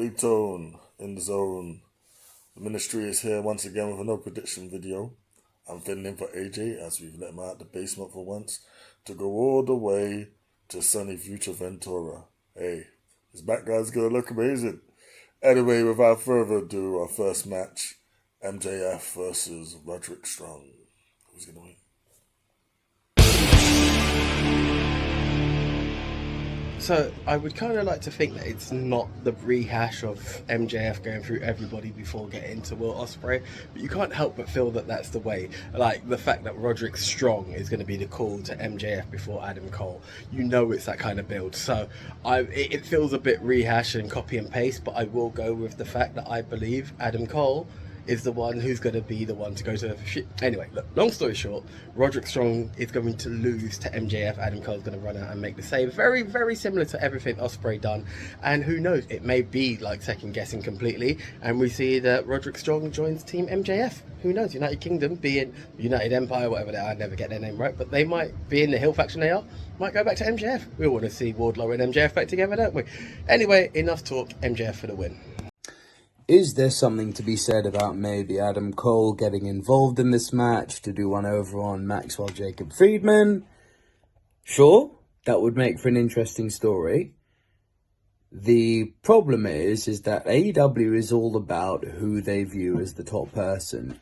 Big Tone in the zone. The ministry is here once again with another prediction video. I'm filling in for AJ as we've let him out the basement for once to go all the way to sunny future Ventura. Hey, his back guy's gonna look amazing. Anyway, without further ado, our first match, MJF versus Roderick Strong. Who's gonna win? So I would kind of like to think that it's not the rehash of MJF going through everybody before getting to Will Ospre, but you can't help but feel that that's the way. Like the fact that Roderick Strong is going to be the call to MJF before Adam Cole, you know it's that kind of build. So it feels a bit rehash and copy and paste, but I will go with the fact that I believe Adam Cole is the one who's going to be the one to go to anyway, look, long story short, Roderick Strong is going to lose to MJF. Adam Cole's going to run out and make the save. Very, very similar to everything Ospreay done. And who knows, it may be like second guessing completely. And we see that Roderick Strong joins Team MJF. Who knows, United Kingdom, being United Empire, whatever they are, I never get their name right, but they might be in the Hill faction they are, might go back to MJF. We all want to see Wardlow and MJF back together, don't we? Anyway, enough talk, MJF for the win. Is there something to be said about maybe Adam Cole getting involved in this match to do one over on Maxwell Jacob Friedman? Sure, that would make for an interesting story. The problem is that AEW is all about who they view as the top person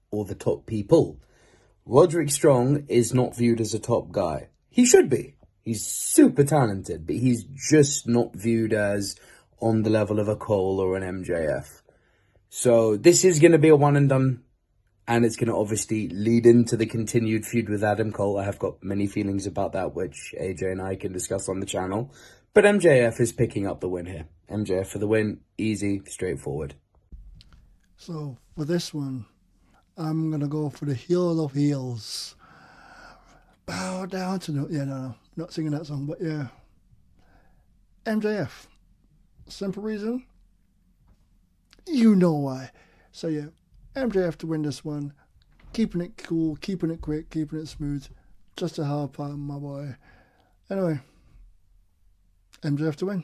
or the top people. Roderick Strong is not viewed as a top guy. He should be. He's super talented, but he's just not viewed as on the level of a Cole or an MJF. So this is going to be a one and done, and it's going to obviously lead into the continued feud with Adam Cole. I have got many feelings about that, which AJ and I can discuss on the channel. But MJF is picking up the win here. MJF for the win, easy, straightforward. So for this one, I'm going to go for the heel of heels. Bow down to no, not singing that song, but yeah. MJF. Simple reason, you know why. So yeah, MJF to win this one. Keeping it cool, keeping it quick, keeping it smooth. Just a hard part, my boy. Anyway, MJF to win.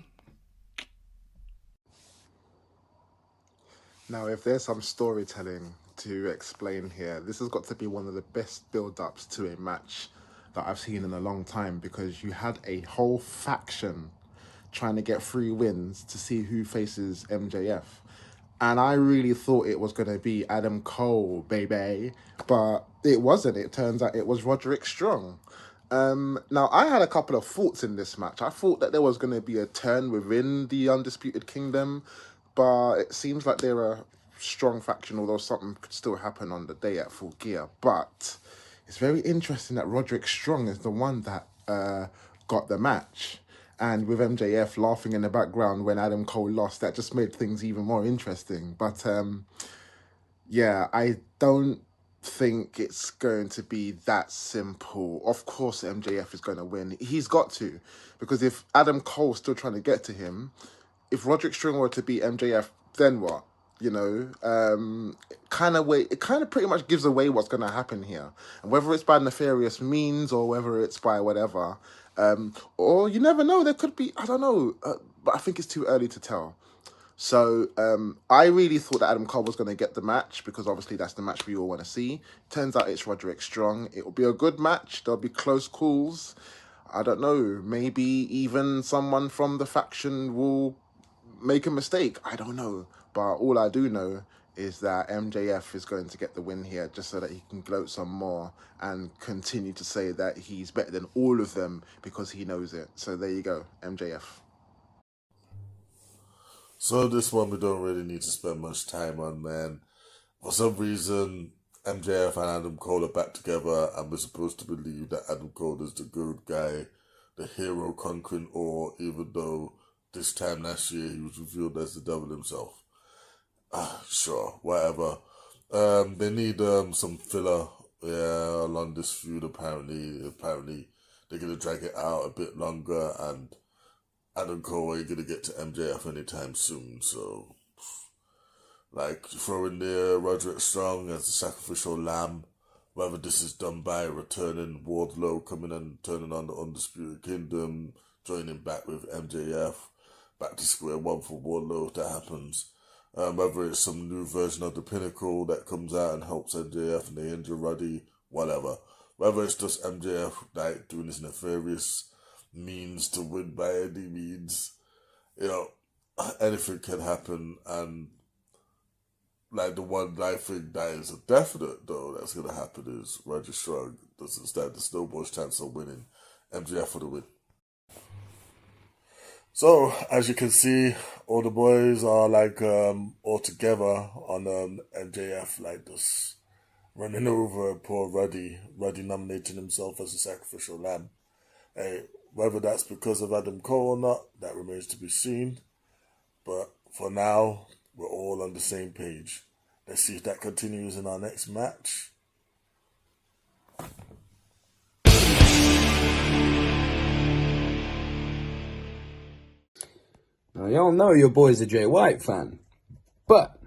Now, if there's some storytelling to explain here, this has got to be one of the best build-ups to a match that I've seen in a long time, because you had a whole faction trying to get 3 wins to see who faces MJF. And I really thought it was going to be Adam Cole, baby. But it wasn't. It turns out it was Roderick Strong. Now, I had a couple of thoughts in this match. I thought that there was going to be a turn within the Undisputed Kingdom, but it seems like they're a strong faction, although something could still happen on the day at Full Gear. But it's very interesting that Roderick Strong is the one that got the match. And with MJF laughing in the background when Adam Cole lost, that just made things even more interesting. But yeah, I don't think it's going to be that simple. Of course, MJF is going to win. He's got to. Because if Adam Cole's still trying to get to him, if Roderick Strong were to beat MJF, then what? You know, it kind of pretty much gives away what's going to happen here. And whether it's by nefarious means or whether it's by whatever, or you never know, there could be, I don't know, but I think it's too early to tell. So I really thought that Adam Cole was going to get the match, because obviously that's the match we all want to see. Turns out it's Roderick Strong. It will be a good match. There'll be close calls. I don't know, maybe even someone from the faction will make a mistake. I don't know. But all I do know is that MJF is going to get the win here, just so that he can gloat some more and continue to say that he's better than all of them because he knows it. So there you go, MJF. So this one we don't really need to spend much time on, man. For some reason, MJF and Adam Cole are back together, and we're supposed to believe that Adam Cole is the good guy, the hero conquering all, even though this time last year he was revealed as the devil himself. Sure, whatever. They need some filler, along this feud. Apparently they're gonna drag it out a bit longer, and Adam Cole ain't gonna get to MJF anytime soon. So, like, throwing the Roderick Strong as the sacrificial lamb, whether this is done by returning Wardlow, coming and turning on the Undisputed Kingdom, joining back with MJF. back to square one for Wardlow if that happens. Whether it's some new version of the Pinnacle that comes out and helps MJF and they injure Ruddy, whatever. Whether it's just MJF like doing this nefarious means to win by any means, anything can happen. And like the one thing that is a definite though that's gonna happen is Roger Strong doesn't stand the snowball's chance of winning. MJF for the win. So, as you can see, all the boys are like all together on MJF, like this, running over poor Ruddy nominating himself as a sacrificial lamb. Hey, whether that's because of Adam Cole or not, that remains to be seen. But for now, we're all on the same page. Let's see if that continues in our next match. Now, y'all know your boy's a Jay White fan. But.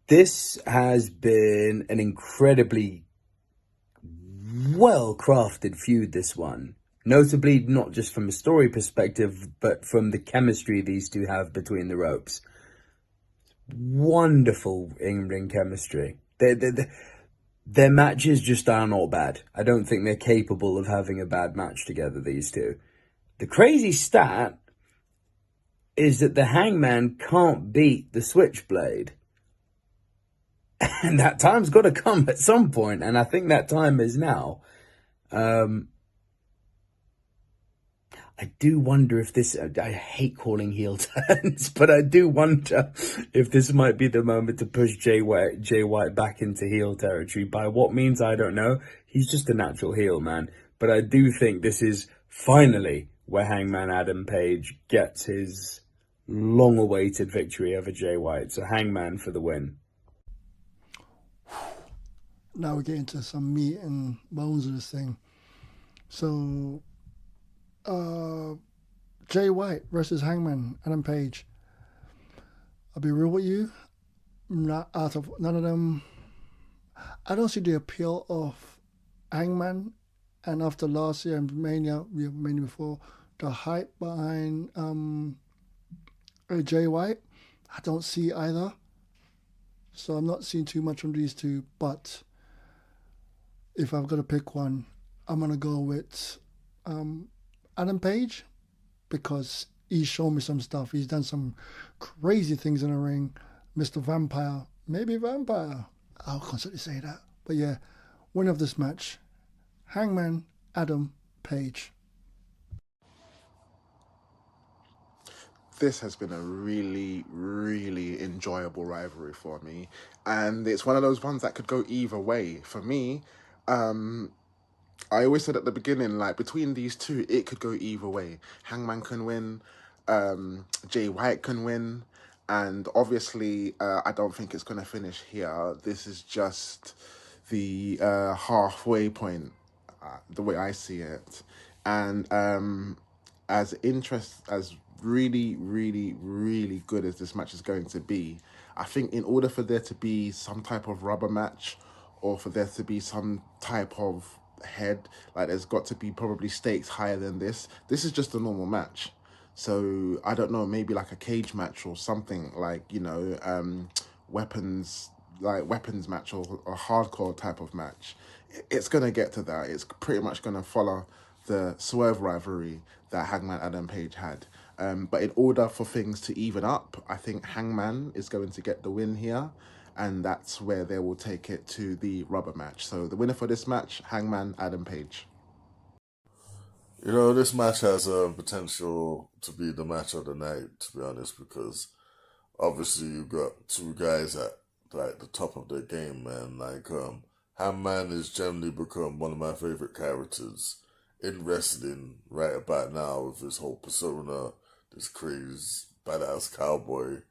This has been an incredibly well-crafted feud, this one. Notably, not just from a story perspective, but from the chemistry these two have between the ropes. Wonderful in-ring chemistry. Their matches just are not bad. I don't think they're capable of having a bad match together, these two. The crazy stat is that the Hangman can't beat the Switchblade. And that time's got to come at some point, and I think that time is now. I do wonder if this, I hate calling heel turns, but I do wonder if this might be the moment to push Jay White back into heel territory. By what means, I don't know. He's just a natural heel, man. But I do think this is finally where Hangman Adam Page gets his long-awaited victory over Jay White. So Hangman for the win. Now we get into some meat and bones of this thing. So, Jay White versus Hangman Adam Page. I'll be real with you. Not out of none of them. I don't see the appeal of Hangman, and after last year and Mania before, the hype behind Jay White, I don't see either. So I'm not seeing too much from these two, but if I've got to pick one, I'm going to go with Adam Page, because he's shown me some stuff. He's done some crazy things in the ring. Mr. Vampire. Maybe Vampire. I'll constantly say that. But yeah, winner of this match, Hangman Adam Page. This has been a really, really enjoyable rivalry for me. And it's one of those ones that could go either way. For me, I always said at the beginning, like, between these two, it could go either way. Hangman can win, Jay White can win, and obviously, I don't think it's going to finish here. This is just the halfway point, the way I see it. And as really, really, really good as this match is going to be, I think in order for there to be some type of rubber match, or for there to be some type of head, like, there's got to be probably stakes higher than this. This is just a normal match. So I don't know, maybe like a cage match or something, like, weapons match, or a hardcore type of match. It's going to get to that. It's pretty much going to follow the Swerve rivalry that Hangman Adam Page had. But in order for things to even up, I think Hangman is going to get the win here, and that's where they will take it to the rubber match. So the winner for this match, Hangman Adam Page. This match has a potential to be the match of the night, to be honest, because obviously you've got two guys at like the top of their game, man. Like, Hangman has generally become one of my favorite characters in wrestling right about now, with his whole persona, this crazy badass cowboy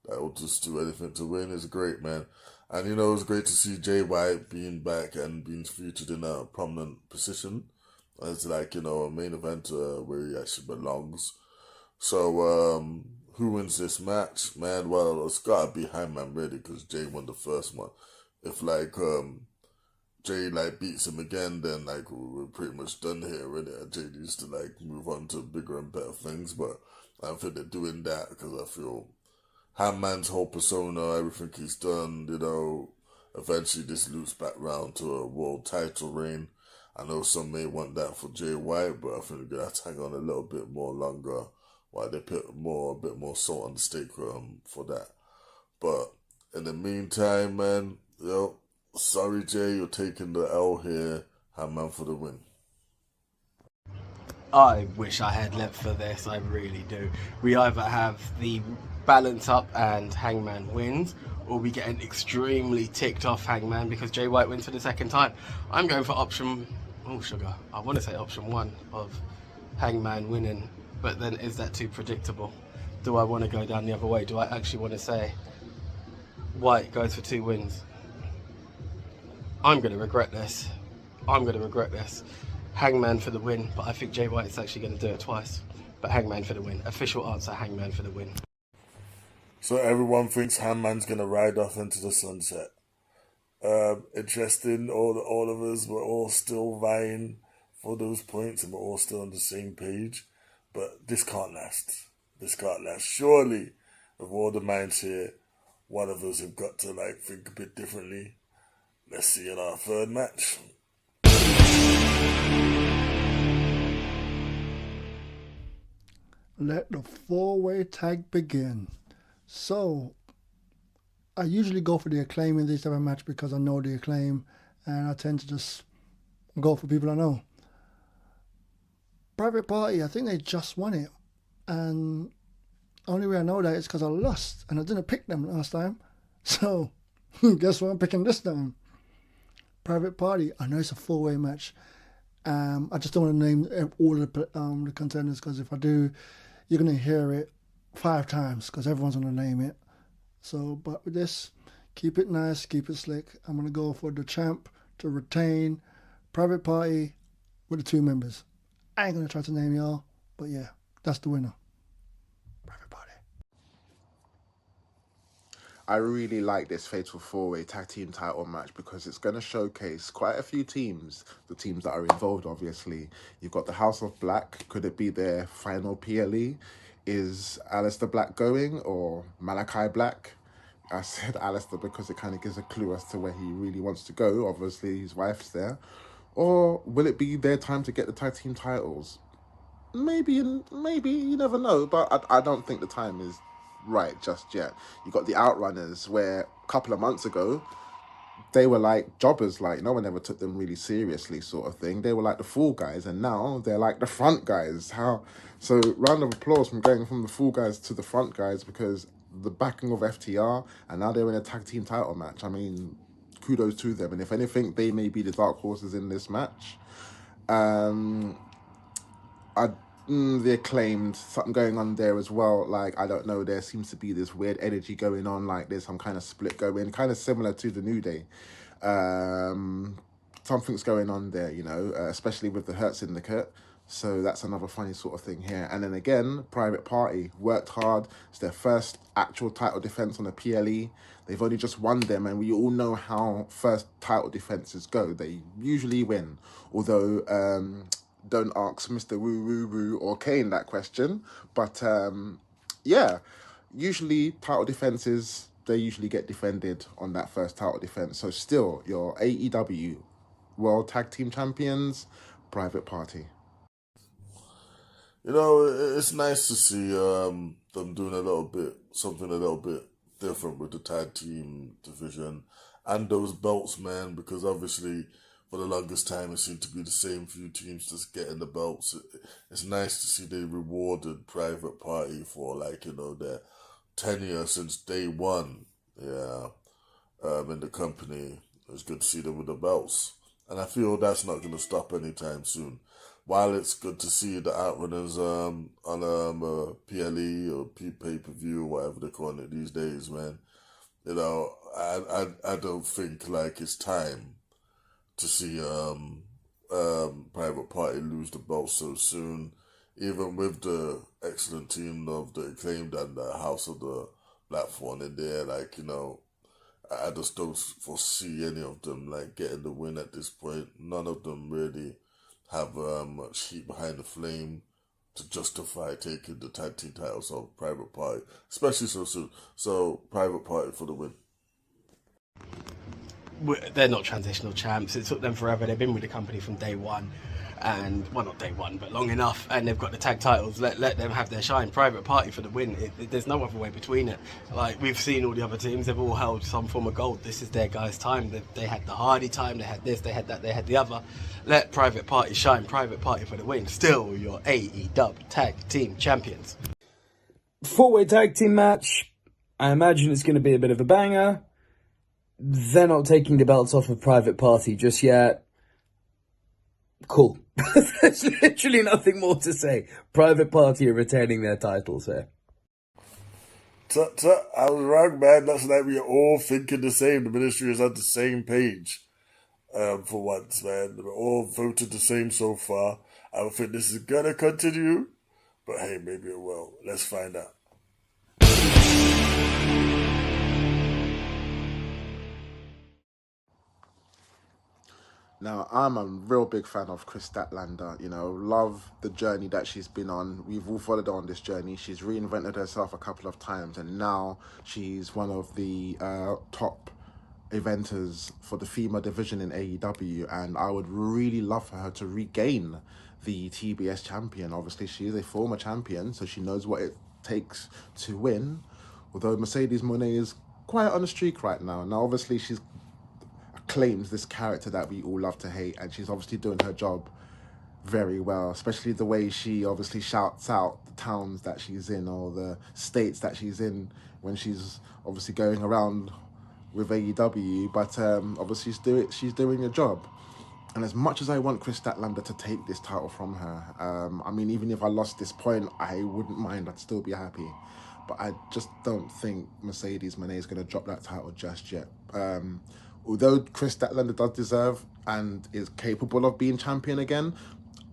that will just do anything to win. Is great, man. And it was great to see Jay White being back and being featured in a prominent position as, like, a main eventer where he actually belongs. So who wins this match, man? Well, it's gotta be Hangman, really, because Jay won the first one. If, like, Jay like beats him again, then like we're pretty much done here, really. And Jay needs to like move on to bigger and better things, but I don't think they're doing that because I feel Hangman's whole persona, everything he's done, eventually this loops back round to a world title reign. I know some may want that for Jay White, but I think they're gonna have to hang on a little bit more longer while they put a bit more salt on the steak for that. But in the meantime, man, sorry Jay, you're taking the L here. Hangman for the win. I wish I had left for this, I really do. We either have the balance up and Hangman wins, or we get an extremely ticked off Hangman because Jay White wins for the second time. I'm going for option one of Hangman winning, but then is that too predictable? Do I want to go down the other way? Do I actually want to say White goes for 2 wins? I'm going to regret this. Hangman for the win, but I think Jay White's actually going to do it twice. But Hangman for the win. Official answer, Hangman for the win. So everyone thinks Hangman's going to ride off into the sunset. Interesting, all of us were all still vying for those points and we're all still on the same page. But this can't last. Surely, with all the minds here, one of us have got to like think a bit differently. Let's see in our third match. Let the 4-way tag begin. So, I usually go for the Acclaim in this type of match because I know the Acclaim and I tend to just go for people I know. Private Party, I think they just won it. And only way I know that is because I lost and I didn't pick them last time. So, guess what I'm picking this time? Private Party, I know it's a 4-way match. I just don't want to name all of the contenders because if I do, you're going to hear it 5 times because everyone's going to name it. So, but with this, keep it nice, keep it slick. I'm going to go for the champ to retain Private Party with the 2 members. I ain't going to try to name y'all, but yeah, that's the winner. Private Party. I really like this Fatal 4-Way Tag Team title match because it's going to showcase quite a few teams, the teams that are involved, obviously. You've got the House of Black. Could it be their final PLE? Is Aleister Black going or Malachi Black? I said Aleister because it kind of gives a clue as to where he really wants to go. Obviously, his wife's there. Or will it be their time to get the tag team titles? Maybe, you never know. But I don't think the time is right just yet. You got the Outrunners, where a couple of months ago they were like jobbers, like no one ever took them really seriously, sort of thing. They were like the Fall Guys, and now they're like the Front Guys. So round of applause from going from the Fall Guys to the Front Guys, because the backing of FTR, and now they're in a tag team title match. I mean, kudos to them. And if anything, they may be the dark horses in this match. The Acclaimed, something going on there as well. Like, I don't know, there seems to be this weird energy going on, like there's some kind of split going, kind of similar to the New Day. Something's going on there, especially with the Hurt Syndicate. So that's another funny sort of thing here. And then again, Private Party worked hard. It's their first actual title defense on the PLE. They've only just won them, and we all know how first title defenses go. They usually win. Although, don't ask Mr. Woo Woo Woo or Kane that question. But, usually title defenses, they usually get defended on that first title defense. So still, your AEW World Tag Team Champions, Private Party. It's nice to see them doing something a little bit different with the tag team division and those belts, man, because obviously for the longest time it seemed to be the same few teams just getting the belts. It's nice to see they rewarded Private Party for their tenure since day one. In the company. It's good to see them with the belts. And I feel that's not going to stop anytime soon. While it's good to see the Outrunners on a PLE or pay-per-view, whatever they're calling it these days, man, I don't think it's time to see Private Party lose the belt so soon, even with the excellent team of the Acclaimed and the House of the Black Fawn in there. I just don't foresee any of them like getting the win at this point. None of them really have much heat behind the flame to justify taking the tag team titles of Private Party, especially so soon. So Private Party for the win. They're not transitional champs. It took them forever. They've been with the company from day one, and well, not day one, but long enough. And they've got the tag titles. Let them have their shine. Private Party for the win. There's no other way between it. Like we've seen all the other teams, they've all held some form of gold. This is their guys' time. They had the Hardy time. They had this. They had that. They had the other. Let Private Party shine. Private Party for the win. Still your AEW Tag Team Champions. 4-way tag team match. I imagine it's going to be a bit of a banger. They're not taking the belts off of Private Party just yet. Cool. There's literally nothing more to say. Private Party are retaining their titles here. I was wrong, man. That's like we're all thinking the same. The ministry is on the same page. For once, man. We're all voted the same so far. I don't think this is gonna continue. But hey, maybe it will. Let's find out. Now, I'm a real big fan of Kris Statlander, love the journey that she's been on. We've all followed her on this journey. She's reinvented herself a couple of times, and now she's one of the top eventers for the female division in AEW, and I would really love for her to regain the TBS champion. Obviously, she is a former champion, so she knows what it takes to win, although Mercedes Mone is quiet on the streak right now. Now, obviously, she's claims this character that we all love to hate, and she's obviously doing her job very well, especially the way she obviously shouts out the towns that she's in or the states that she's in when she's obviously going around with AEW, but obviously she's doing a job. And as much as I want Kris Statlander to take this title from her, I mean, even if I lost this point, I wouldn't mind. I'd still be happy. But I just don't think Mercedes Moné is going to drop that title just yet. Although Kris Statlander does deserve and is capable of being champion again,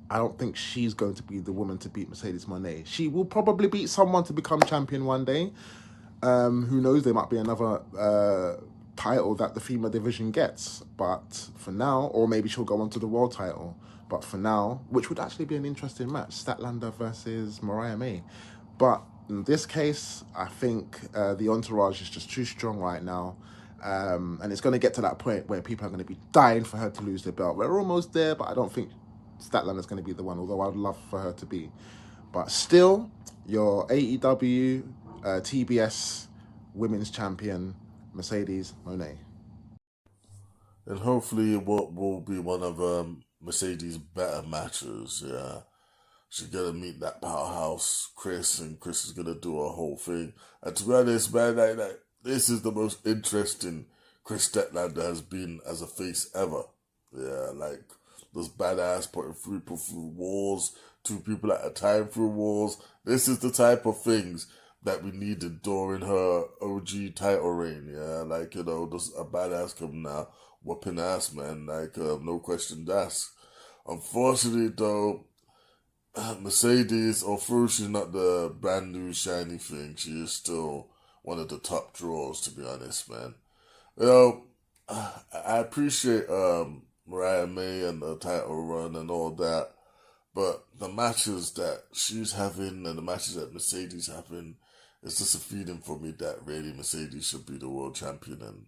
I don't think she's going to be the woman to beat Mercedes Moné. She will probably beat someone to become champion one day. Who knows, there might be another title that the female division gets. But for now, or maybe she'll go on to the world title. But for now, which would actually be an interesting match, Statlander versus Mariah May. But in this case, I think the entourage is just too strong right now. And it's going to get to that point where people are going to be dying for her to lose the belt. We're almost there, but I don't think Statlander's going to be the one, although I would love for her to be. But still, your AEW TBS Women's Champion, Mercedes Moné. And hopefully it will be one of Mercedes' better matches, yeah. She's going to meet that powerhouse, Kris, and Kris is going to do a whole thing. And to be honest, man, this is the most interesting Kris Statlander has been as a face ever. Yeah, like those badass putting people through walls, 2 people at a time through walls. This is the type of things that we needed during her OG title reign. Yeah, like, just a badass coming out, whooping ass, man. Like, no question asked. Unfortunately, though, Mercedes, although she's not the brand new shiny thing, she is still one of the top draws, to be honest, man. I appreciate Mariah May and the title run and all that, but the matches that she's having and the matches that Mercedes having, it's just a feeling for me that really Mercedes should be the world champion, and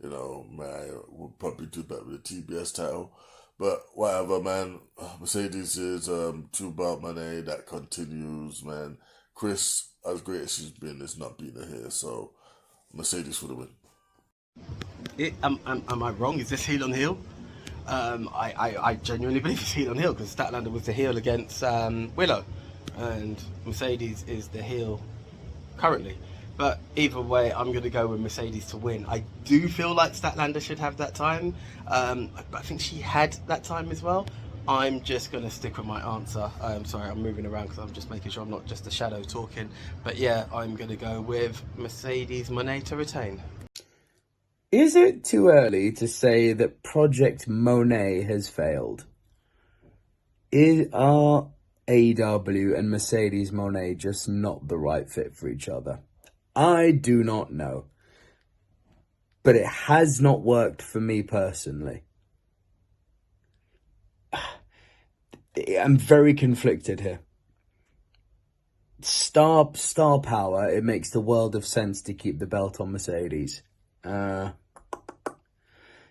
Mariah will probably do that with the TBS title. But whatever, man. Mercedes is 2-belt money that continues, man. Kris, as great as she's been, is not beating her here. So Mercedes for the win. Am I wrong? Is this heel on heel? I genuinely believe it's heel on heel because Statlander was the heel against Willow, and Mercedes is the heel currently. But either way, I'm going to go with Mercedes to win. I do feel like Statlander should have that time. I think she had that time as well. I'm just going to stick with my answer. Sorry, I'm moving around because I'm just making sure I'm not just a shadow talking. But yeah, I'm going to go with Mercedes Moné to retain. Is it too early to say that Project Monet has failed? Are AEW and Mercedes Moné just not the right fit for each other? I do not know. but it has not worked for me personally. I'm very conflicted here. Star power, it makes the world of sense to keep the belt on Mercedes.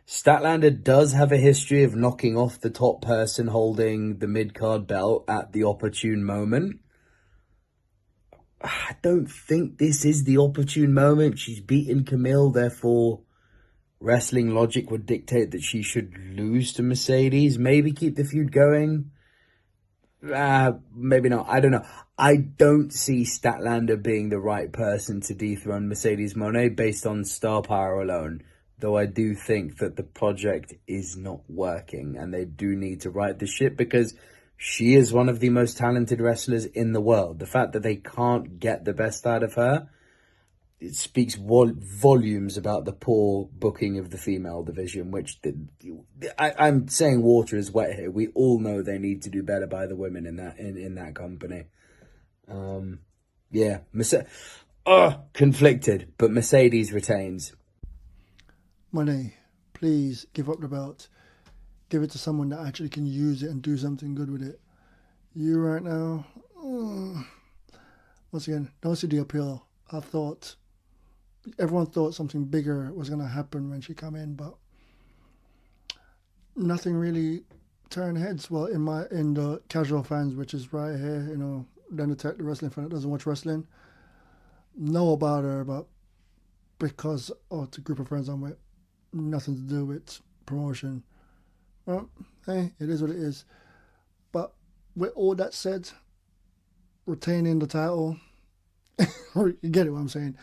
Statlander does have a history of knocking off the top person holding the mid-card belt at the opportune moment. I don't think this is the opportune moment. She's beaten Camille, therefore wrestling logic would dictate that she should lose to Mercedes. Maybe keep the feud going. Maybe not. I don't know. I don't see Statlander being the right person to dethrone Mercedes Mone based on star power alone. Though I do think that the project is not working and they do need to right the ship because she is one of the most talented wrestlers in the world. The fact that they can't get the best out of her, it speaks volumes about the poor booking of the female division, which I'm saying water is wet here. We all know they need to do better by the women in that company. Conflicted, but Mercedes retains. Mone, please give up the belt. Give it to someone that actually can use it and do something good with it. You right now, once again, don't see the appeal. Everyone thought something bigger was going to happen when she come in, but nothing really turned heads. Well, in the casual fans, which is right here, then the wrestling fan that doesn't watch wrestling, know about her, but because of the group of friends I'm with, nothing to do with promotion. Well, hey, it is what it is. But with all that said, retaining the title, you get it what I'm saying.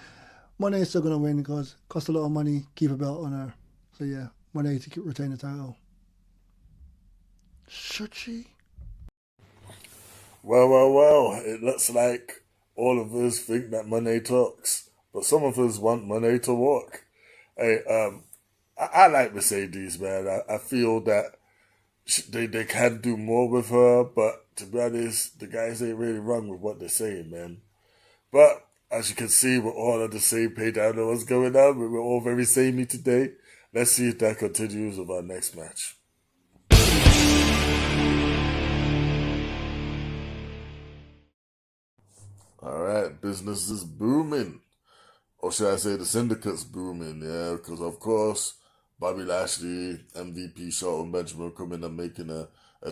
Mone is still going to win because it costs a lot of money, keep a belt on her. So yeah, Mone to retain the title. Should she? Well, it looks like all of us think that Mone talks, but some of us want Mone to walk. Hey, I like Mercedes, man. I feel that they can do more with her, but to be honest, the guys ain't really wrong with what they're saying, man. But as you can see, we're all on the same page. I don't know what's going on, but we're all very samey today. Let's see if that continues with our next match. Alright, business is booming. Or should I say the syndicate's booming, yeah, because of course, Bobby Lashley, MVP Shelton Benjamin coming and making a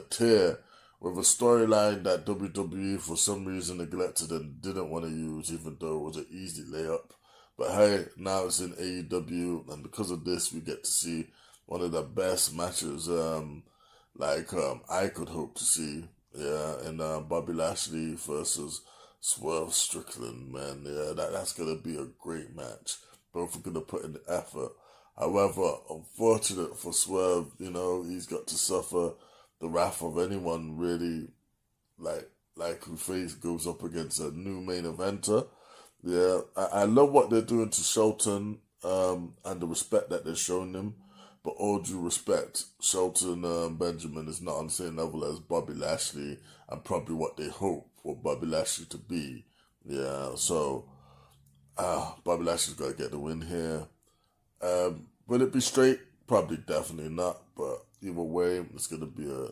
tear with a storyline that WWE for some reason neglected and didn't want to use, even though it was an easy layup. But hey, now it's in AEW, and because of this, we get to see one of the best matches I could hope to see. Yeah, and Bobby Lashley versus Swerve Strickland, man. Yeah, that's going to be a great match. Both are going to put in the effort. However, unfortunate for Swerve, he's got to suffer the wrath of anyone really, like who goes up against a new main eventer. Yeah, I love what they're doing to Shelton and the respect that they're showing him. But all due respect, Shelton Benjamin is not on the same level as Bobby Lashley and probably what they hope for Bobby Lashley to be. Yeah, so Bobby Lashley's got to get the win here. Will it be straight? Probably definitely not. But either way, it's going to be a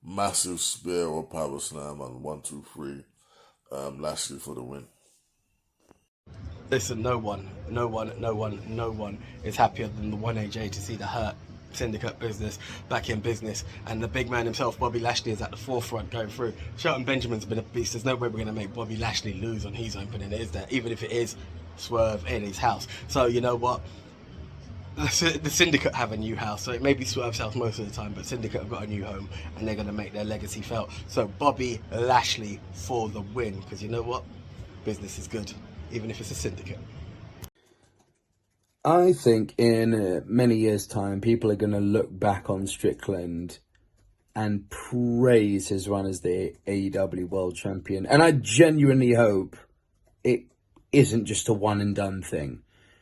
massive spear or power slam on 1, 2, 3. Lashley for the win. Listen, no one is happier than the 1AJ to see the Hurt Syndicate business back in business, and the big man himself, Bobby Lashley, is at the forefront going through. Shelton Benjamin's been a beast. There's no way we're going to make Bobby Lashley lose on his opening, is there? Even if it is Swerve in his house. So you know what? The Syndicate have a new house, so it may be Swerve's house most of the time, but Syndicate have got a new home, and they're going to make their legacy felt. So Bobby Lashley for the win, because you know what? Business is good, even if it's a Syndicate. I think in many years' time, people are going to look back on Strickland and praise his run as the AEW World Champion. And I genuinely hope it isn't just a one-and-done thing.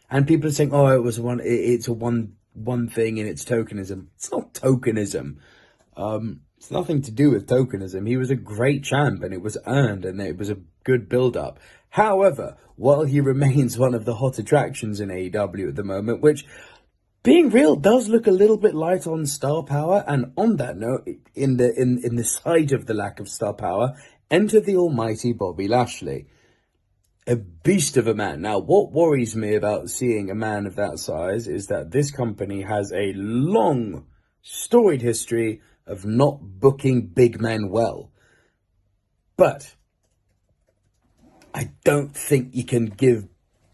And people are saying, "Oh, it's a one thing and it's tokenism." It's not tokenism. It's nothing to do with tokenism. He was a great champ and it was earned and it was a good build-up. However, while he remains one of the hot attractions in AEW at the moment, which being real does look a little bit light on star power. And on that note, in the sight of the lack of star power, enter the almighty Bobby Lashley. A beast of a man. Now, what worries me about seeing a man of that size is that this company has a long, storied history of not booking big men well. But I don't think you can give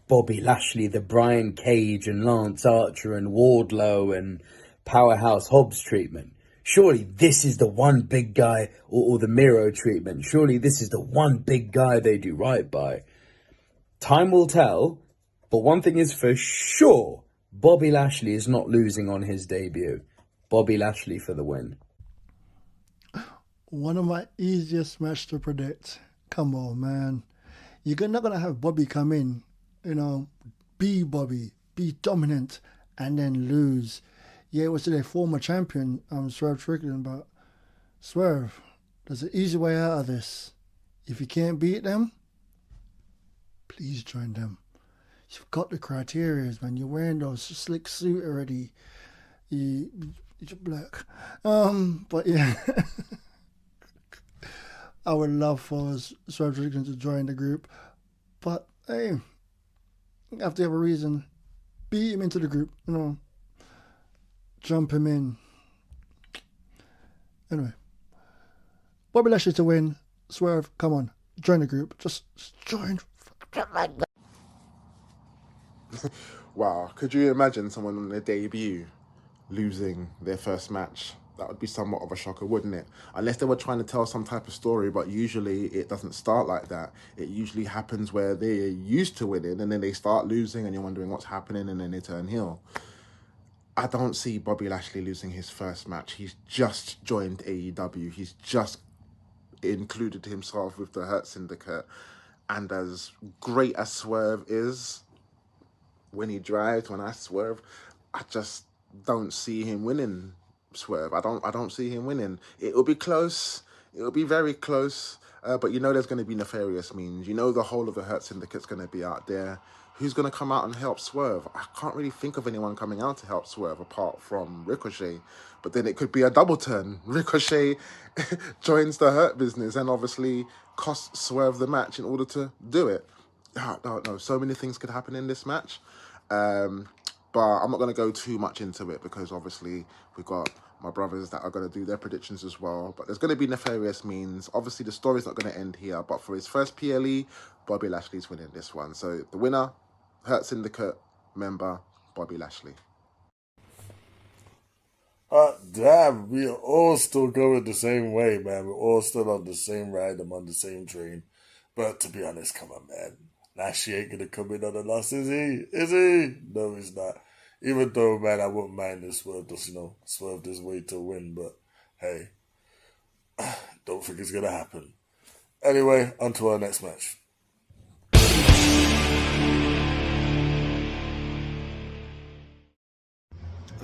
Bobby Lashley the Brian Cage and Lance Archer and Wardlow and Powerhouse Hobbs treatment. Surely this is the one big guy, or the Miro treatment. Surely this is the one big guy they do right by. Time will tell, but one thing is for sure, Bobby Lashley is not losing on his debut. Bobby Lashley for the win. One of my easiest match to predict. Come on, man. You're not going to have Bobby come in, be Bobby, be dominant, and then lose. Yeah, it was their former champion, Swerve Strickland, but Swerve, there's an easy way out of this. If you can't beat them, please join them. You've got the criteria, man. You're wearing those slick suit already. You're black. But yeah. I would love for Swerve Strickland to join the group. But hey, you have to have a reason. Beat him into the group, Jump him in. Anyway. Bobby Lashley to win. Swerve, come on. Join the group. Just join. Wow, could you imagine someone on their debut losing their first match? That would be somewhat of a shocker, wouldn't it? Unless they were trying to tell some type of story, but usually it doesn't start like that. It usually happens where they're used to winning and then they start losing and you're wondering what's happening and then they turn heel. I don't see Bobby Lashley losing his first match. He's just joined AEW. He's just included himself with the Hurt Syndicate. And as great as Swerve is, when he drives, when I swerve, I just don't see him winning. Swerve, I don't see him winning. It'll be close. It'll be very close. But there's going to be nefarious means. The whole of the Hurt Syndicate's going to be out there. Who's going to come out and help Swerve? I can't really think of anyone coming out to help Swerve apart from Ricochet. But then it could be a double turn. Ricochet joins the Hurt business and obviously costs Swerve the match in order to do it. I don't know. So many things could happen in this match. But I'm not going to go too much into it because obviously we've got my brothers that are going to do their predictions as well. But there's going to be nefarious means. Obviously the story's not going to end here. But for his first PLE, Bobby Lashley's winning this one. So the winner, Hurt Syndicate member, Bobby Lashley. Damn, we are all still going the same way, man. We're all still on the same ride. I'm on the same train. But to be honest, come on, man. Lashley ain't going to come in on a loss, is he? Is he? No, he's not. Even though, man, I wouldn't mind this Swerve just, swerve this way to win. But, hey, don't think it's going to happen. Anyway, on to our next match.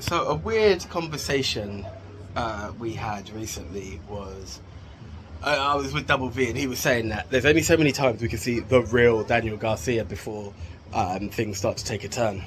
So a weird conversation we had recently was, I was with Double V and he was saying that there's only so many times we can see the real Daniel Garcia before things start to take a turn.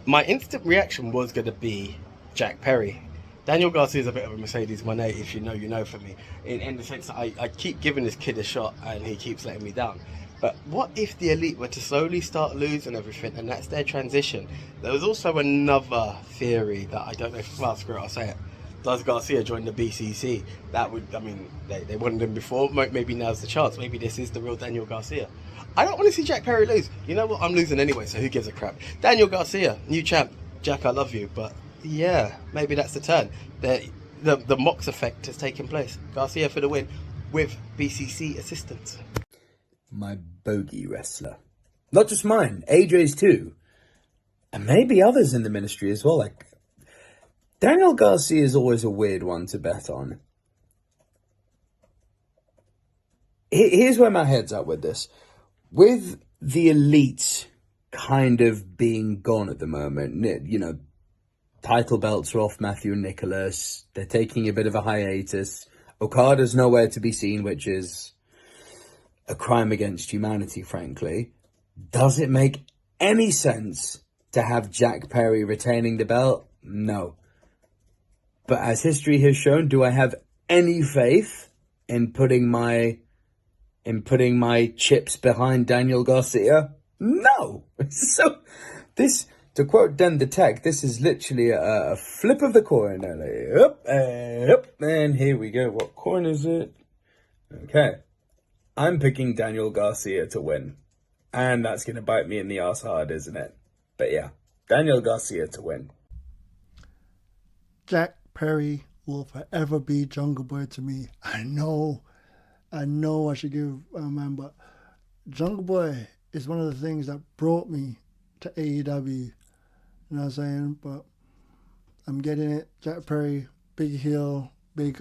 My instant reaction was going to be Jack Perry. Daniel Garcia is a bit of a Mercedes Moné, if you know for me, in the sense that I keep giving this kid a shot and he keeps letting me down. But what if the Elite were to slowly start losing everything and that's their transition? There was also another theory that I don't know if, well, screw it, I'll say it. Does Garcia join the BCC? That would, they wanted him before, maybe now's the chance. Maybe this is the real Daniel Garcia. I don't want to see Jack Perry lose. You know what, I'm losing anyway, so who gives a crap? Daniel Garcia, new champ. Jack, I love you, but yeah, maybe that's the turn. The Mox effect has taken place. Garcia for the win with BCC assistance. My bogey wrestler. Not just mine, AJ's too. And maybe others in the ministry as well. Like, Daniel Garcia is always a weird one to bet on. Here's where my head's at with this. With the Elite kind of being gone at the moment, title belts are off Matthew and Nicholas. They're taking a bit of a hiatus. Okada's nowhere to be seen, which is a crime against humanity, frankly. Does it make any sense to have Jack Perry retaining the belt? No. But as history has shown, do I have any faith in putting my chips behind Daniel Garcia? No. So this, to quote Den the Tech, this is literally a flip of the coin. Up and up, and here we go. What coin is it? Okay. I'm picking Daniel Garcia to win. And that's going to bite me in the ass hard, isn't it? But yeah, Daniel Garcia to win. Jack Perry will forever be Jungle Boy to me. I know I should give a man, but Jungle Boy is one of the things that brought me to AEW. You know what I'm saying? But I'm getting it. Jack Perry, big heel, big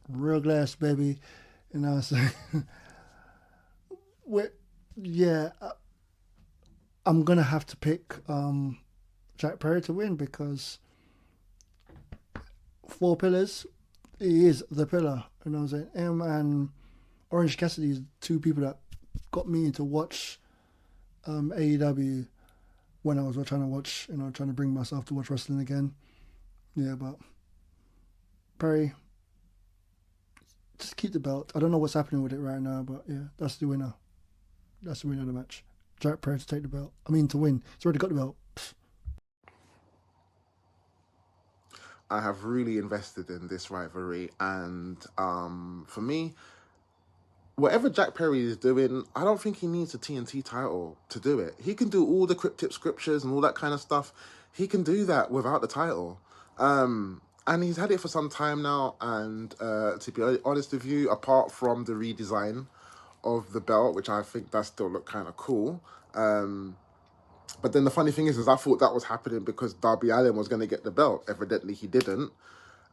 real glass baby. You know what I'm saying? Yeah, I'm going to have to pick Jack Perry to win because 4 pillars, he is the pillar. You know what I'm saying? Him and Orange Cassidy is 2 people that got me to watch AEW when I was trying to watch, trying to bring myself to watch wrestling again. Yeah, but Perry, just keep the belt. I don't know what's happening with it right now, but yeah, that's the winner. That's the winner of the match. Jack Perry to take the belt. I mean, to win. He's already got the belt. I have really invested in this rivalry, and for me, whatever Jack Perry is doing, I don't think he needs a TNT title to do it. He can do all the cryptic scriptures and all that kind of stuff. He can do that without the title. And he's had it for some time now, and to be honest with you, apart from the redesign of the belt, which I think that still look kind of cool, but then the funny thing is I thought that was happening because Darby Allin was going to get the belt. Evidently he didn't.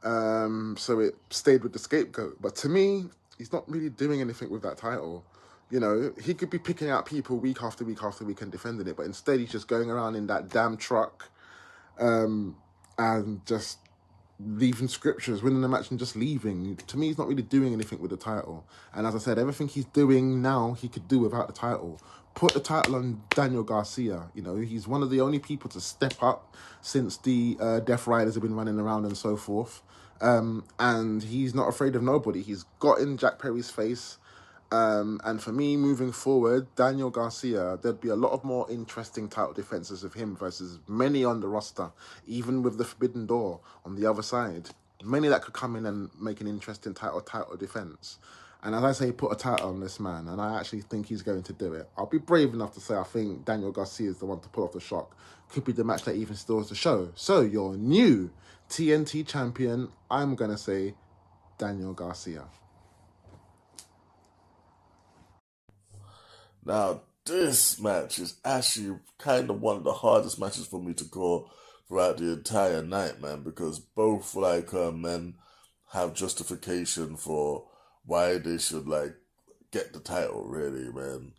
So it stayed with the scapegoat. But to me, he's not really doing anything with that title. You know, he could be picking out people week after week after week and defending it, but instead he's just going around in that damn truck and just leaving scriptures, winning the match and just leaving. To me, he's not really doing anything with the title. And as I said, everything he's doing now, he could do without the title. Put the title on Daniel Garcia. You know, he's one of the only people to step up since the Death Riders have been running around and so forth. And he's not afraid of nobody. He's got in Jack Perry's face. And for me, moving forward, Daniel Garcia, there'd be a lot of more interesting title defenses of him versus many on the roster, even with the Forbidden Door on the other side. Many that could come in and make an interesting title defense. And as I say, put a title on this man, and I actually think he's going to do it. I'll be brave enough to say I think Daniel Garcia is the one to pull off the shock. Could be the match that even steals the show. So your new TNT champion, I'm going to say Daniel Garcia. Now, this match is actually kind of one of the hardest matches for me to call throughout the entire night, man, because both men have justification for why they should get the title, really, man.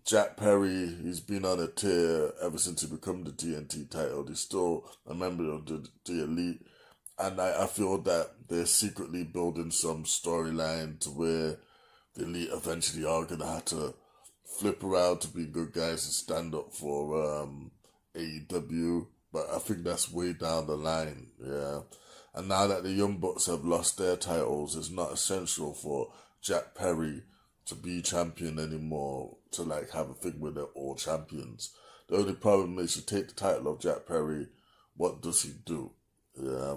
Jack Perry, he's been on a tear ever since he became the TNT title. He's still a member of the Elite, and I feel that they're secretly building some storyline to where the Elite eventually are going to have to flip around to be good guys and stand up for AEW. But I think that's way down the line, yeah. And now that the Young Bucks have lost their titles, it's not essential for Jack Perry to be champion anymore, to have a thing where they're all champions. The only problem is you take the title of Jack Perry, what does he do? Yeah.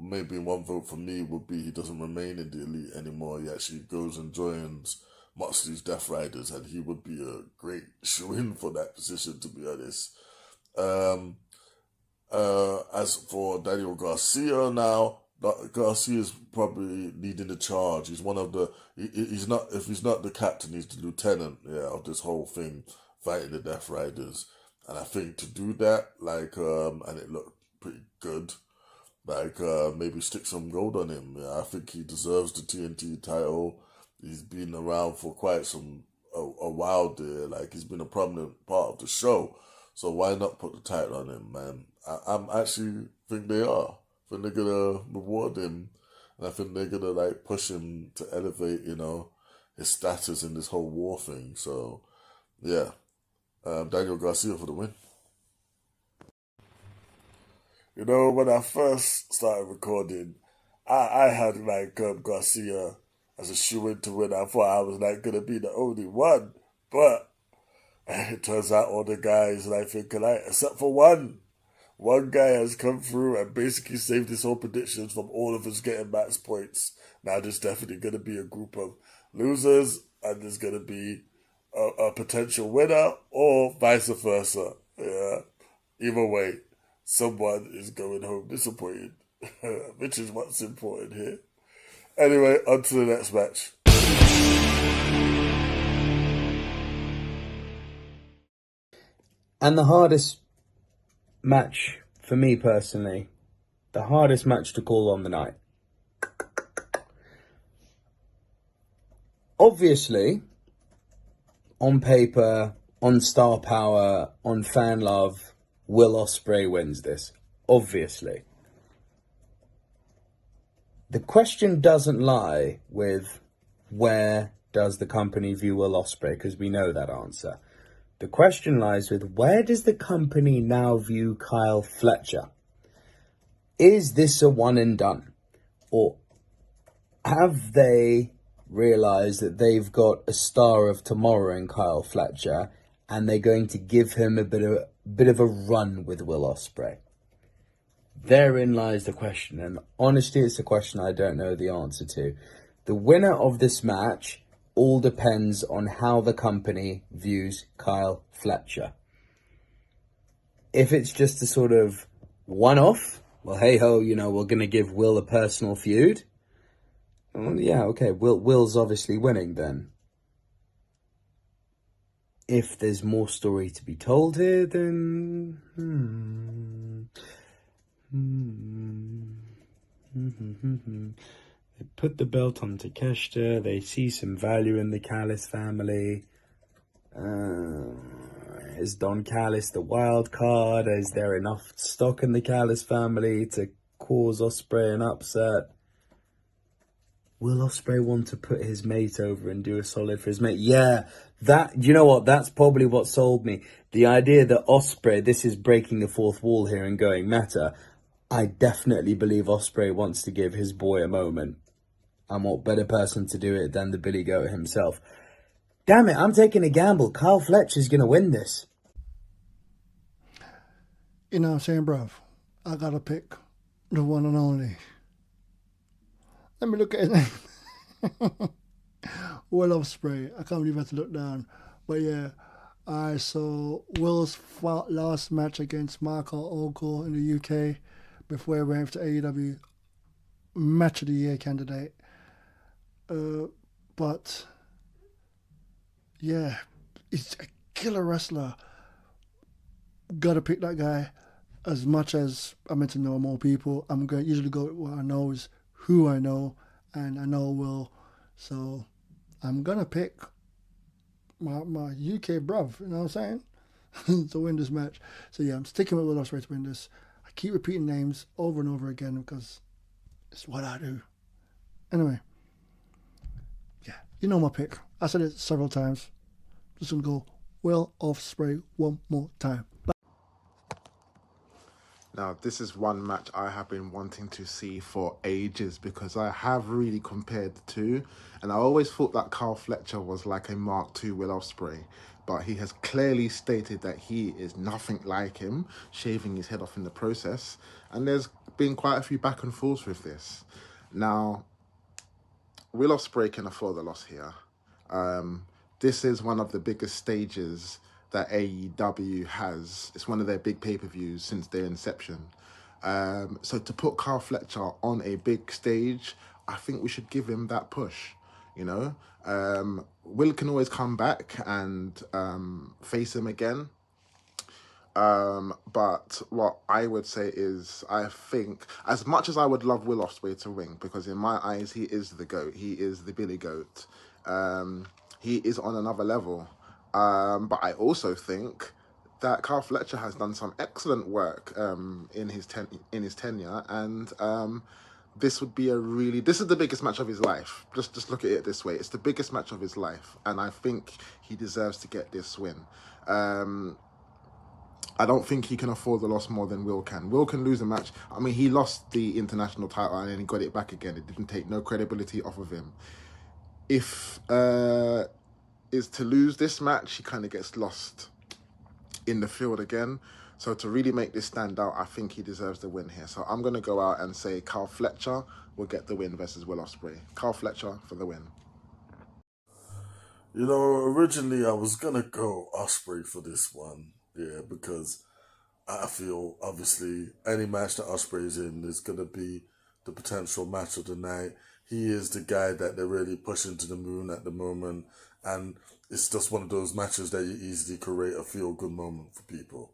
Maybe one vote for me would be he doesn't remain in the Elite anymore. He actually goes and joins Moxley's Death Riders, and he would be a great shoe-in for that position, to be honest. As for Daniel Garcia now, Garcia is probably leading the charge. He's one of the, he's not, if he's not the captain, he's the lieutenant, of this whole thing, fighting the Death Riders. And I think to do that, and it looked pretty good, maybe stick some gold on him. Yeah, I think he deserves the TNT title. He's been around for quite a while there. He's been a prominent part of the show. So why not put the title on him, man? I'm actually think they are. I think they're gonna reward him, and I think they're gonna push him to elevate, his status in this whole war thing. So, yeah, Daniel Garcia for the win. You know, when I first started recording, I had like Garcia as a shoe-in to win. I thought I was like gonna be the only one, but it turns out all the guys I think alike, except for one. One guy has come through and basically saved his whole predictions from all of us getting max points. Now there's definitely going to be a group of losers and there's going to be a potential winner or vice versa. Yeah. Either way, someone is going home disappointed, which is what's important here. Anyway, on to the next match. And the hardest match for me personally, the hardest match to call on the night. Obviously, on paper, on star power, on fan love, Will Ospre wins this. Obviously. The question doesn't lie with where does the company view Will Ospre, because we know that answer. The question lies with where does the company now view Kyle Fletcher? Is this a one and done? Or have they realized that they've got a star of tomorrow in Kyle Fletcher and they're going to give him a bit of a run with Will Ospre? Therein lies the question, and honestly it's a question I don't know the answer to. The winner of this match all depends on how the company views Kyle Fletcher. If it's just a sort of one-off, well, hey-ho, you know, we're going to give Will a personal feud. Well, yeah, okay, Will's obviously winning then. If there's more story to be told here, then... They put the belt on Takeshita. They see some value in the Callis family. Is Don Callis the wild card? Is there enough stock in the Callis family to cause Ospre an upset? Will Ospre want to put his mate over and do a solid for his mate? Yeah, you know what? That's probably what sold me. The idea that Ospre, this is breaking the fourth wall here and going meta. I definitely believe Ospre wants to give his boy a moment. And what better person to do it than the Billy Goat himself? Damn it, I'm taking a gamble. Kyle Fletcher's going to win this. You know what I'm saying, bruv? I got to pick the one and only. Let me look at his name. Will Ospre. I can't believe I had to look down. But yeah, I saw Will's last match against Marco Ogo in the UK before he went to AEW Match of the Year candidate. But yeah, he's a killer wrestler. Gotta pick that guy. As much as I'm meant to know more people, I'm going to usually go with what I know is who I know, and I know Will. So I'm gonna pick my UK bruv, you know what I'm saying? To win this match. So yeah, I'm sticking with Will Ospreay to win this. I keep repeating names over and over again because it's what I do. Anyway, yeah, you know my pick. I said it several times. Just gonna go Will Ospreay one more time. Now, this is one match I have been wanting to see for ages because I have really compared the two, and I always thought that Kyle Fletcher was like a Mark II Will Ospreay, but he has clearly stated that he is nothing like him, shaving his head off in the process, and there's been quite a few back and forths with this. Now, Will Ospreay can afford a loss here. This is one of the biggest stages that AEW has. It's one of their big pay-per-views since their inception. So to put Kyle Fletcher on a big stage, I think we should give him that push, you know? Will can always come back and face him again. But what I would say is, I think, as much as I would love Will Ospreay to win, because in my eyes, he is the GOAT. He is the Billy Goat. He is on another level. But I also think that Kyle Fletcher has done some excellent work in his tenure, and this would be this is the biggest match of his life. Just look at it this way. It's the biggest match of his life. And I think he deserves to get this win. I don't think he can afford the loss more than Will can. Will can lose a match. I mean, he lost the international title and then he got it back again. It didn't take no credibility off of him. If is to lose this match, he kind of gets lost in the field again. So to really make this stand out, I think he deserves the win here. So I'm going to go out and say Kyle Fletcher will get the win versus Will Ospreay. Kyle Fletcher for the win. You know, originally I was going to go Ospreay for this one. Yeah, because I feel, obviously, any match that Ospreay's in is going to be the potential match of the night. He is the guy that they're really pushing to the moon at the moment. And it's just one of those matches that you easily create a feel-good moment for people.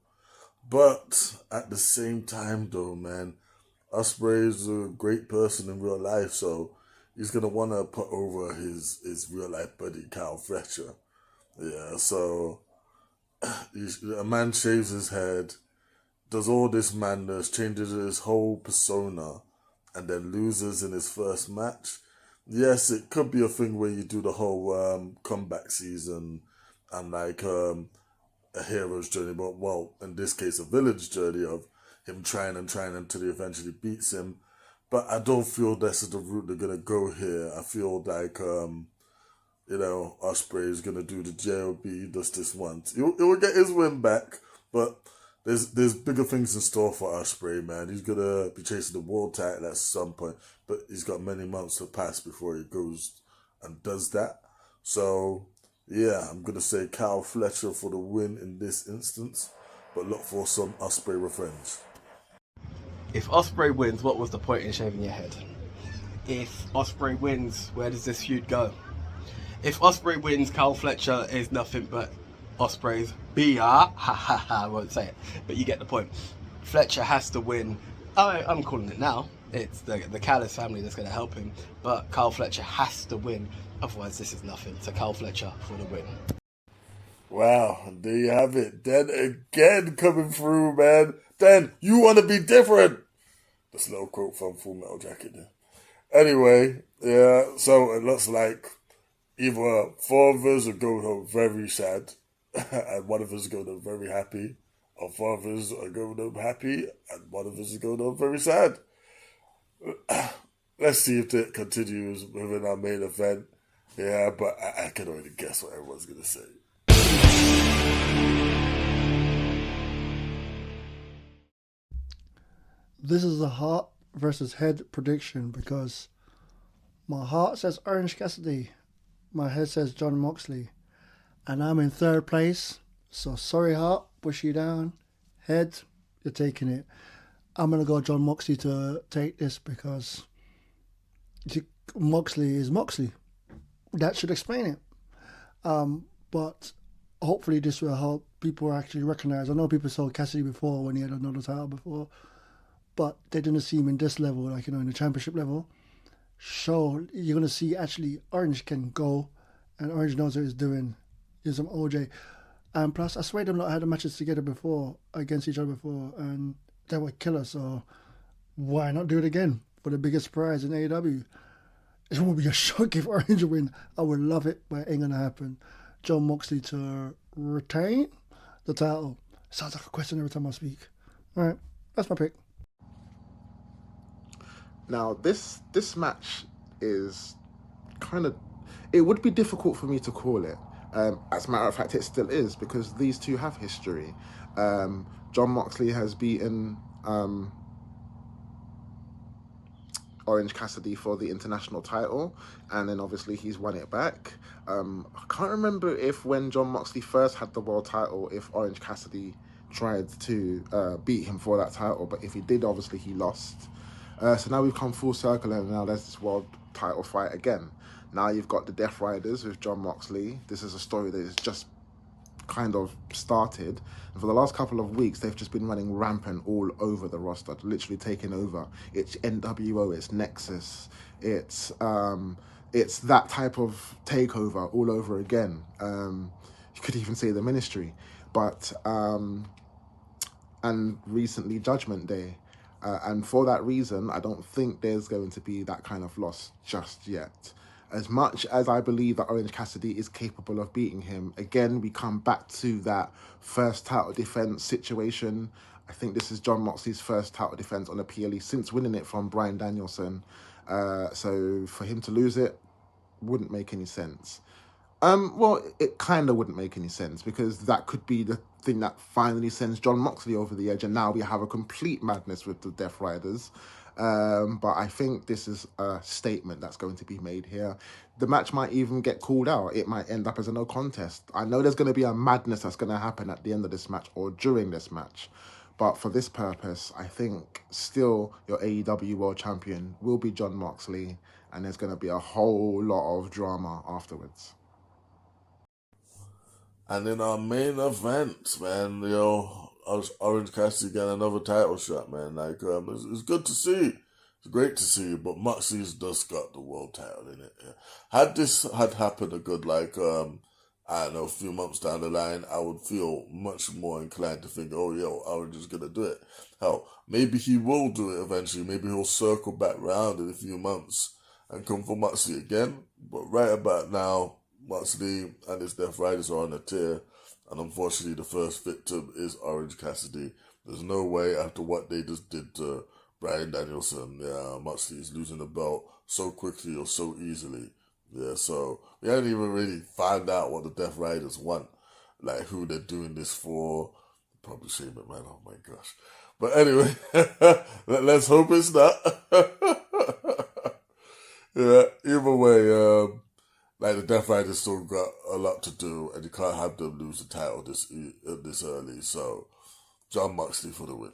But at the same time, though, man, Ospreay is a great person in real life, so he's going to want to put over his real-life buddy, Kyle Fletcher. Yeah, so a man shaves his head, does all this madness, changes his whole persona, and then loses in his first match. Yes, it could be a thing where you do the whole comeback season and like a hero's journey, but well, in this case, a villain's journey of him trying until he eventually beats him. But I don't feel this is the route they're gonna go here. I feel like Ospreay is gonna do the JOB just this once. He will get his win back, but there's bigger things in store for Ospreay, man. He's gonna be chasing the world title at some point, but he's got many months to pass before he goes and does that. So yeah, I'm gonna say Kyle Fletcher for the win in this instance, but look for some Ospreay revenge. If Ospreay wins, what was the point in shaving your head? If Ospreay wins, where does this feud go? If Ospreay wins, Kyle Fletcher is nothing but Ospreay's BR. I won't say it, but you get the point. Fletcher has to win. I'm calling it now. It's the Callis family that's going to help him, but Kyle Fletcher has to win. Otherwise, this is nothing. So Kyle Fletcher for the win. Wow, there you have it. Dan again coming through, man. Dan, you want to be different. This little quote from Full Metal Jacket there. Anyway, yeah, so it looks like either four of us are going home very sad and one of us is going home very happy, or four of us are going home happy and one of us is going home very sad. Let's see if it continues within our main event. Yeah, but I can already guess what everyone's going to say. This is a heart versus head prediction because my heart says Orange Cassidy, my head says Jon Moxley, and I'm in third place. So sorry, heart, push you down. Head, you're taking it. I'm gonna go Jon Moxley to take this because Moxley is Moxley. That should explain it. But hopefully this will help people actually recognize. I know people saw Cassidy before when he had another title before, but they didn't see him in this level, like, in the championship level. So you're going to see actually Orange can go, and Orange knows what he's doing. He's some OJ. And plus, I swear them lot had matches together before, against each other before, and they were killer, so why not do it again for the biggest prize in AEW? It would be a shock if Orange win. I would love it, but it ain't going to happen. Jon Moxley to retain the title. Sounds like a question every time I speak. All right, that's my pick. Now, this match is kind of... It would be difficult for me to call it. As a matter of fact, it still is, because these two have history. Jon Moxley has beaten Orange Cassidy for the international title, and then obviously he's won it back. I can't remember if when Jon Moxley first had the world title, if Orange Cassidy tried to beat him for that title, but if he did, obviously he lost. So now we've come full circle, and now there's this world title fight again. Now you've got the Death Riders with Jon Moxley. This is a story that is just kind of started. And for the last couple of weeks, they've just been running rampant all over the roster, literally taking over. It's NWO, it's Nexus, it's that type of takeover all over again. You could even say the Ministry, but and recently Judgment Day. And for that reason, I don't think there's going to be that kind of loss just yet. As much as I believe that Orange Cassidy is capable of beating him, again, we come back to that first title defense situation. I think this is Jon Moxley's first title defense on a PLE since winning it from Bryan Danielson. So for him to lose it wouldn't make any sense. Well, it kind of wouldn't make any sense because that could be the thing that finally sends Jon Moxley over the edge, and now we have a complete madness with the Death Riders. But I think this is a statement that's going to be made here. The match might even get called out. It might end up as a no contest. I know there's going to be a madness that's going to happen at the end of this match or during this match. But for this purpose, I think still your AEW World Champion will be Jon Moxley, and there's going to be a whole lot of drama afterwards. And in our main event, man, Orange Cassidy got another title shot, man. Like, it's good to see. It's great to see, but Moxley's just got the world title in it. Yeah. Had this had happened a good, I don't know, a few months down the line, I would feel much more inclined to think, oh, Orange is going to do it. Hell, maybe he will do it eventually. Maybe he'll circle back round in a few months and come for Moxley again. But right about now, Moxley and his Death Riders are on a tear, and unfortunately the first victim is Orange Cassidy. There's no way after what they just did to Bryan Danielson, Moxley is losing the belt so quickly or so easily. Yeah, so we haven't even really found out what the Death Riders want, like who they're doing this for. Probably shame it, man. Oh my gosh. But anyway, let's hope it's not. Yeah, either way, the Death Riders still got a lot to do, and you can't have them lose the title this early. So, Jon Moxley for the win.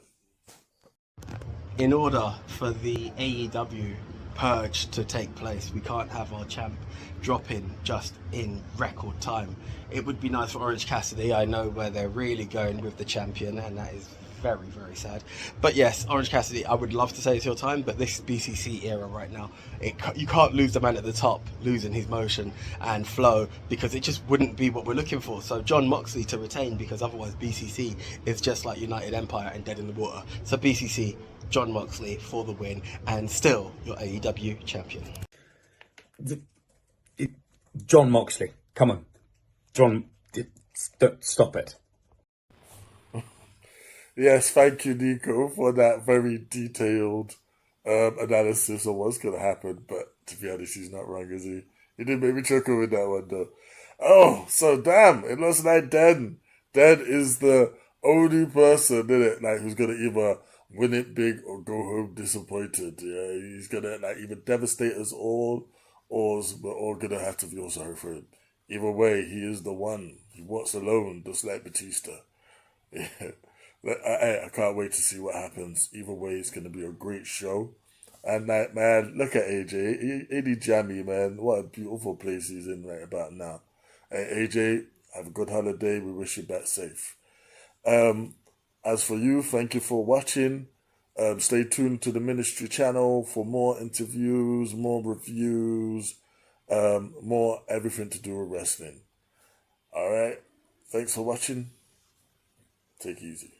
In order for the AEW purge to take place, we can't have our champ drop in just in record time. It would be nice for Orange Cassidy. I know where they're really going with the champion, and that is very, very sad. But yes, Orange Cassidy, I would love to say it's your time, but this BCC era right now, you can't lose the man at the top losing his motion and flow, because it just wouldn't be what we're looking for. So Jon Moxley to retain, because otherwise BCC is just like United Empire and dead in the water. So BCC, Jon Moxley for the win, and still your AEW champion. Jon Moxley, come on. Jon, stop it. Yes, thank you, Nico, for that very detailed analysis of what's going to happen. But to be honest, he's not wrong, is he? He did make me chuckle with that one, though. Oh, so damn, it looks like Dan is the only person, did it, who's going to either win it big or go home disappointed. Yeah, he's going to either devastate us all, or we're all going to have to feel sorry for him. Either way, he is the one. He walks alone, just like Batista. Yeah. I can't wait to see what happens. Either way, it's going to be a great show. And man, look at AJ. AD Jammy, man. What a beautiful place he's in right about now. Hey, AJ, have a good holiday. We wish you back safe. As for you, thank you for watching. Stay tuned to the Ministry channel for more interviews, more reviews, more everything to do with wrestling. All right. Thanks for watching. Take it easy.